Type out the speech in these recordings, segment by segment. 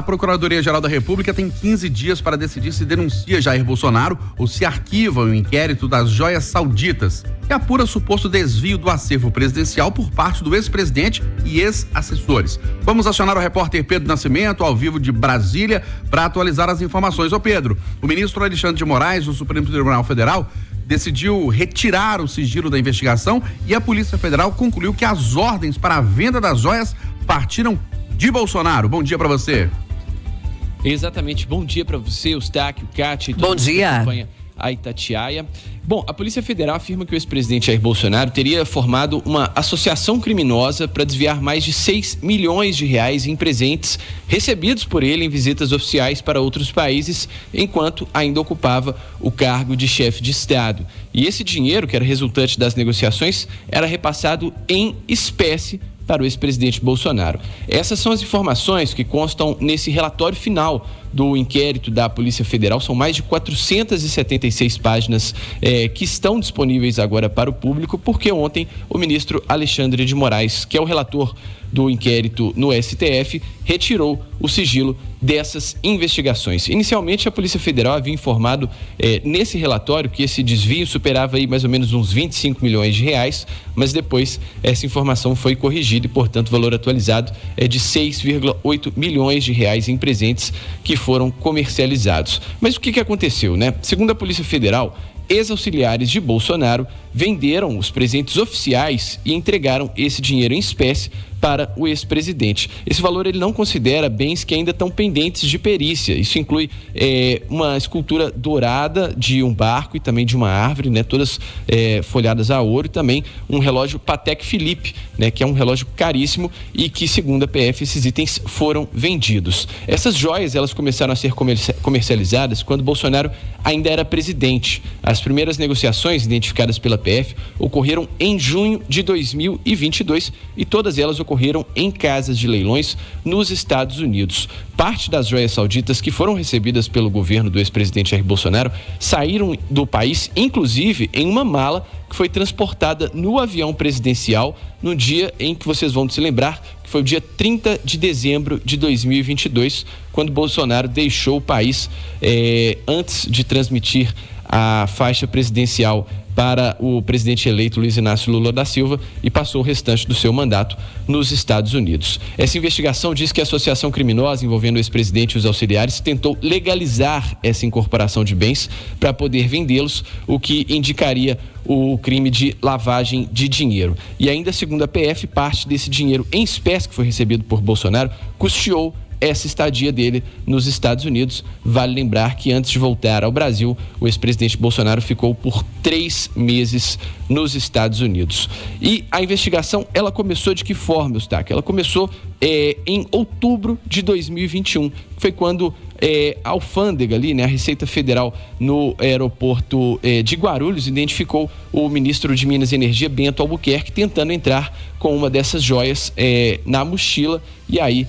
Procuradoria-Geral da República tem 15 dias para decidir se denuncia Jair Bolsonaro ou se arquiva o inquérito das joias sauditas, que apura suposto desvio do acervo presidencial por parte do ex-presidente e ex-assessores. Vamos acionar o repórter Pedro Nascimento, ao vivo de Brasília, para atualizar as informações. Ô Pedro, o ministro Alexandre de Moraes, do Supremo Tribunal Federal, decidiu retirar o sigilo da investigação e a Polícia Federal concluiu que as ordens para a venda das joias partiram de Bolsonaro. Bom dia para você. Exatamente. Bom dia para você, Eustáquio, Cátia e todo mundo que acompanha a Itatiaia. Bom, a Polícia Federal afirma que o ex-presidente Jair Bolsonaro teria formado uma associação criminosa para desviar mais de 6 milhões de reais em presentes recebidos por ele em visitas oficiais para outros países, enquanto ainda ocupava o cargo de chefe de Estado. E esse dinheiro, que era resultante das negociações, era repassado em espécie para o ex-presidente Bolsonaro. Essas são as informações que constam nesse relatório final do inquérito da Polícia Federal. São mais de 476 páginas que estão disponíveis agora para o público, porque ontem o ministro Alexandre de Moraes, que é o relator do inquérito no STF, retirou o sigilo dessas investigações. Inicialmente, a Polícia Federal havia informado nesse relatório que esse desvio superava aí mais ou menos uns 25 milhões de reais, mas depois essa informação foi corrigida e, portanto, o valor atualizado é de 6,8 milhões de reais em presentes que foram comercializados. Mas o que aconteceu, né? Segundo a Polícia Federal, ex-auxiliares de Bolsonaro venderam os presentes oficiais e entregaram esse dinheiro em espécie para o ex-presidente. Esse valor ele não considera bens que ainda estão pendentes de perícia. Isso inclui uma escultura dourada de um barco e também de uma árvore, né, todas folhadas a ouro, e também um relógio Patek Philippe, né, que é um relógio caríssimo e que, segundo a PF, esses itens foram vendidos. Essas joias elas começaram a ser comercializadas quando Bolsonaro ainda era presidente. As primeiras negociações identificadas pela PF ocorreram em junho de 2022 e todas elas ocorreram em casas de leilões nos Estados Unidos. Parte das joias sauditas que foram recebidas pelo governo do ex-presidente Jair Bolsonaro saíram do país, inclusive em uma mala que foi transportada no avião presidencial no dia em que vocês vão se lembrar, que foi o dia 30 de dezembro de 2022, quando Bolsonaro deixou o país antes de transmitir a faixa presidencial para o presidente eleito Luiz Inácio Lula da Silva e passou o restante do seu mandato nos Estados Unidos. Essa investigação diz que a associação criminosa envolvendo o ex-presidente e os auxiliares tentou legalizar essa incorporação de bens para poder vendê-los, o que indicaria o crime de lavagem de dinheiro. E ainda, segundo a PF, parte desse dinheiro em espécie que foi recebido por Bolsonaro custeou essa estadia dele nos Estados Unidos. Vale lembrar que antes de voltar ao Brasil, o ex-presidente Bolsonaro ficou por 3 meses nos Estados Unidos. E a investigação, ela começou de que forma, Eustáquio? Ela começou em outubro de 2021, foi quando a alfândega ali, né, a Receita Federal no aeroporto de Guarulhos identificou o ministro de Minas e Energia, Bento Albuquerque, tentando entrar com uma dessas joias na mochila, e aí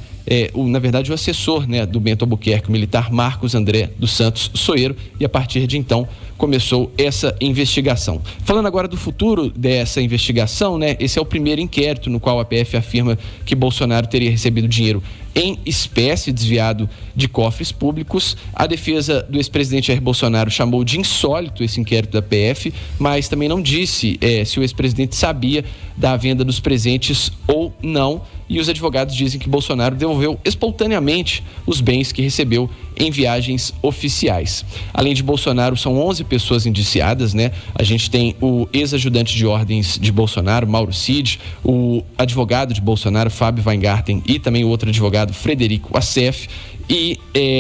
na verdade o assessor, né, do Bento Albuquerque, o militar Marcos André dos Santos Soeiro, e a partir de então começou essa investigação. Falando agora do futuro dessa investigação, né, esse é o primeiro inquérito no qual a PF afirma que Bolsonaro teria recebido dinheiro em espécie desviado de cofres públicos. A defesa do ex-presidente Jair Bolsonaro chamou de insólito esse inquérito da PF, mas também não disse se o ex-presidente sabia da venda dos presentes ou não. E os advogados dizem que Bolsonaro devolveu espontaneamente os bens que recebeu em viagens oficiais. Além de Bolsonaro, são 11 pessoas indiciadas, né? A gente tem o ex-ajudante de ordens de Bolsonaro, Mauro Cid, o advogado de Bolsonaro, Fábio Weingarten, e também o outro advogado, Frederico Assef. E,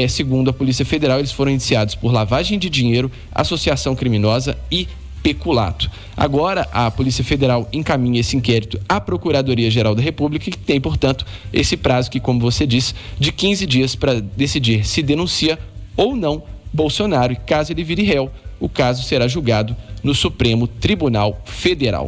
segundo a Polícia Federal, eles foram indiciados por lavagem de dinheiro, associação criminosa e peculato. Agora, a Polícia Federal encaminha esse inquérito à Procuradoria-Geral da República, que tem, portanto, esse prazo que, como você disse, de 15 dias para decidir se denuncia ou não Bolsonaro. E caso ele vire réu, o caso será julgado no Supremo Tribunal Federal.